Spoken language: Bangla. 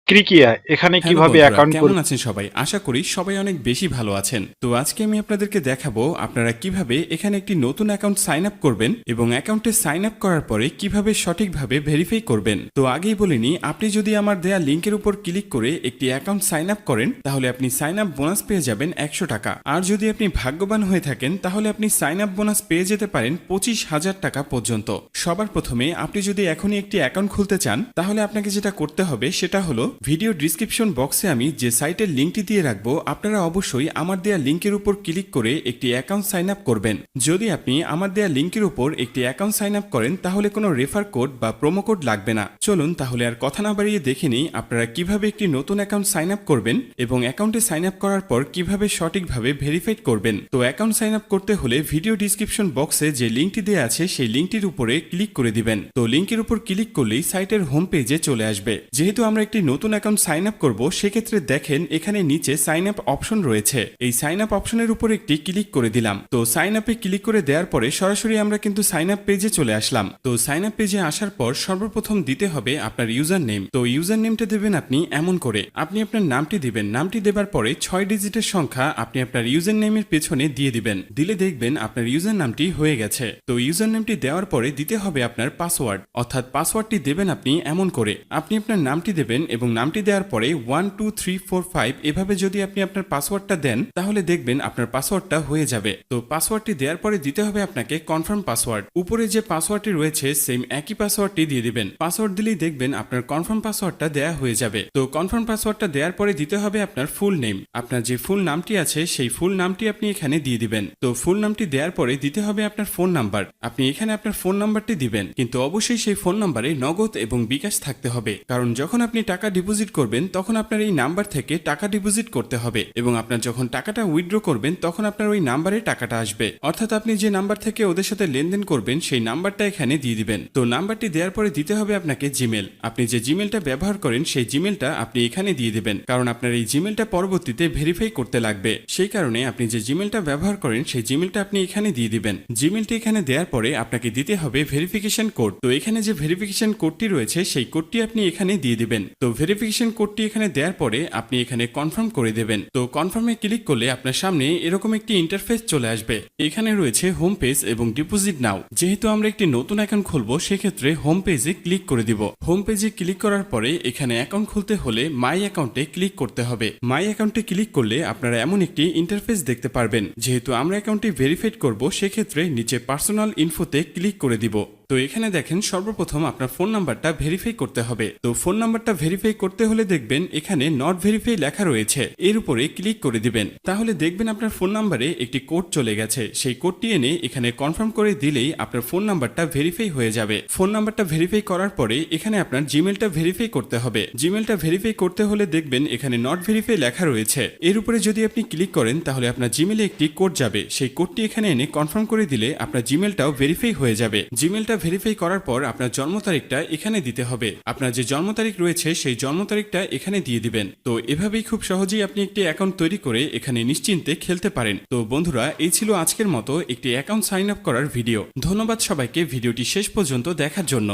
ক্রিকিয়া এখানে হ্যালো কিভাবে বন্ধুরা, অ্যাকাউন্ট কেমন আছেন সবাই? আশা করি সবাই অনেক বেশি ভালো আছেন। তো আজকে আমি আপনাদেরকে দেখাবো আপনারা কিভাবে এখানে একটি নতুন অ্যাকাউন্ট সাইন আপ করবেন এবং অ্যাকাউন্টে সাইন আপ করার পরে কিভাবে সঠিকভাবে ভেরিফাই করবেন। তো আগেই বলিনি, আপনি যদি আমার দেয়া লিঙ্কের উপর ক্লিক করে একটি অ্যাকাউন্ট সাইন আপ করেন তাহলে আপনি সাইন আপ বোনাস পেয়ে যাবেন 100 টাকা। আর যদি আপনি ভাগ্যবান হয়ে থাকেন তাহলে আপনি সাইন আপ বোনাস পেয়ে যেতে পারেন 25,000 টাকা পর্যন্ত। সবার প্রথমে আপনি যদি এখনই একটি অ্যাকাউন্ট খুলতে চান তাহলে আপনাকে যেটা করতে হবে সেটা হলো ভিডিও ডিসক্রিপশন বক্সে আমি যে সাইটের লিঙ্কটি দিয়ে রাখবো, আপনারা অবশ্যই আমার দেয়া লিঙ্কের উপর ক্লিক করে একটি অ্যাকাউন্ট সাইন আপ করবেন। যদি আপনি আমার দেয়া লিঙ্কের উপর একটি অ্যাকাউন্ট সাইন আপ করেন তাহলে কোনো রেফার কোড বা প্রোমো কোড লাগবে না। চলুন তাহলে আর কথা না বাড়িয়ে দেখে নিই আপনারা কিভাবে একটি নতুন অ্যাকাউন্ট সাইন আপ করবেন এবং অ্যাকাউন্টে সাইন আপ করার পর কিভাবে সঠিকভাবে ভেরিফাইড করবেন। তো অ্যাকাউন্ট সাইন আপ করতে হলে ভিডিও ডিসক্রিপশন বক্সে যে লিঙ্কটি দেওয়া আছে সেই লিঙ্কটির উপরে ক্লিক করে দিবেন। তো লিঙ্কের উপর ক্লিক করলেই সাইটের হোম পেজে চলে আসবে। যেহেতু আমরা একটি নতুন অ্যাকাউন্ট সাইন আপ করব, সেক্ষেত্রে দেখেন এখানে নিচে সাইন আপ অপশন রয়েছে। এই সাইন আপ অপশনের উপর একটি ক্লিক করে দিলাম। তো সাইন আপে ক্লিক করে দেওয়ার পরে সরাসরি আমরা কিন্তু সাইন আপ পেজে চলে আসলাম। তো সাইন আপ পেজে আসার পর সর্বপ্রথম দিতে হবে আপনার ইউজার নেম। তো ইউজার নেমটা দেবেন আপনি এমন করে, আপনি আপনার নামটি দিবেন। নামটি দেবার পরে 6 ডিজিটের সংখ্যা আপনি আপনার ইউজার নেমের পেছনে দিয়ে দিবেন। দিলে দেখবেন আপনার ইউজার নামটি হয়ে গেছে। তো ইউজার নেমটি দেওয়ার পরে দিতে হবে আপনার পাসওয়ার্ড, অর্থাৎ পাসওয়ার্ডটি দেবেন আপনি এমন করে, আপনি আপনার নামটি দেবেন এবং নামটি দেওয়ার পরে 1 2 3 4 5 এভাবে যদি আপনি আপনার পাসওয়ার্ডটা দেন তাহলে দেখবেন আপনার পাসওয়ার্ডটা হয়ে যাবে। তো পাসওয়ার্ডটি দেওয়ার পরে দিতে হবে আপনাকে কনফার্ম পাসওয়ার্ড। উপরে যে পাসওয়ার্ডটি রয়েছে সেম একই পাসওয়ার্ডটি দিয়ে দিবেন। পাসওয়ার্ড দিলেই দেখবেন আপনার কনফার্ম পাসওয়ার্ডটা দেয়া হয়ে যাবে। তো কনফার্ম পাসওয়ার্ডটা দেওয়ার পরে দিতে হবে আপনার ফুল নেম। আপনার যে ফুল নামটি আছে সেই ফুল নামটি আপনি এখানে দিয়ে দিবেন। তো ফুল নামটি দেওয়ার পরে দিতে হবে আপনার ফোন নাম্বার। আপনি এখানে আপনার ফোন নাম্বারটি দিবেন, কিন্তু অবশ্যই সেই ফোন নাম্বারে নগদ এবং বিকাশ থাকতে হবে, কারণ যখন আপনি টাকা ডিপোজিট করবেন তখন আপনার এই নাম্বার থেকে টাকা ডিপোজিট করতে হবে এবং আপনার যখন টাকাটা উইথড্র করবেন তখন আপনার ওই নাম্বারে টাকাটা আসবে। অর্থাৎ আপনি যে নাম্বার থেকে ওদের সাথে লেনদেন করবেন সেই নাম্বারটা এখানে দিয়ে দিবেন। তো নাম্বারটি দেওয়ার পরে দিতে হবে আপনাকে জিমেল। আপনি যে জিমেলটা ব্যবহার করেন সেই জিমেলটা আপনি এখানে দিয়ে দিবেন, কারণ আপনার এই জিমেলটা পরবর্তীতে ভেরিফাই করতে লাগবে। সেই কারণে আপনি যে জিমেলটা ব্যবহার করেন সেই জিমেলটা আপনি এখানে দিয়ে দিবেন। জিমেলটি এখানে দেওয়ার পরে আপনাকে দিতে হবে ভেরিফিকেশন কোড। তো এখানে যে ভেরিফিকেশন কোডটি রয়েছে সেই কোডটি আপনি এখানে দিয়ে দিবেন। তো ভেরিফিকেশন কোডটি এখানে দেওয়ার পরে আপনি এখানে কনফার্ম করে দেবেন। তো কনফার্মে ক্লিক করলে আপনার সামনে এরকম একটি ইন্টারফেস চলে আসবে। এখানে রয়েছে হোম পেজ এবং ডিপোজিট নাও। যেহেতু আমরা একটি নতুন অ্যাকাউন্ট খুলবো সেক্ষেত্রে হোম পেজে ক্লিক করে দিব। হোম পেজে ক্লিক করার পরে এখানে অ্যাকাউন্ট খুলতে হলে মাই অ্যাকাউন্টে ক্লিক করতে হবে। মাই অ্যাকাউন্টে ক্লিক করলে আপনারা এমন একটি ইন্টারফেস দেখতে পারবেন। যেহেতু আমরা অ্যাকাউন্টটি ভেরিফাইড করব সেক্ষেত্রে নিচে পার্সোনাল ইনফোতে ক্লিক করে দিব। তো এখানে দেখেন সর্বপ্রথম আপনার ফোন নাম্বারটা ভেরিফাই করতে হবে। তো ফোন নাম্বারটা ভেরিফাই করতে হলে দেখবেন এখানে নট ভেরিফাই লেখা রয়েছে, এর উপরে ক্লিক করে দিবেন। তাহলে দেখবেন আপনার ফোন নাম্বারে একটি কোড চলে গেছে। সেই কোডটি এনে এখানে কনফার্ম করে দিলেই আপনার ফোন নাম্বারটা ভেরিফাই হয়ে যাবে। ফোন নাম্বারটা ভেরিফাই করার পরে এখানে আপনার জিমেলটা ভেরিফাই করতে হবে। জিমেলটা ভেরিফাই করতে হলে দেখবেন এখানে নট ভেরিফাই লেখা রয়েছে, এর উপরে যদি আপনি ক্লিক করেন তাহলে আপনার জিমেলে একটি কোড যাবে। সেই কোডটি এখানে এনে কনফার্ম করে দিলে আপনার জিমেলটাও ভেরিফাই হয়ে যাবে। জিমেলটা ভেরিফাই করার পর আপনার জন্ম তারিখটা এখানে দিতে হবে। আপনার যে জন্ম তারিখ রয়েছে সেই জন্ম তারিখটা এখানে দিয়ে দিবেন। তো এভাবেই খুব সহজেই আপনি একটি অ্যাকাউন্ট তৈরি করে এখানে নিশ্চিন্তে খেলতে পারেন। তো বন্ধুরা, এই ছিল আজকের মতো একটি অ্যাকাউন্ট সাইন আপ করার ভিডিও। ধন্যবাদ সবাইকে ভিডিওটি শেষ পর্যন্ত দেখার জন্য।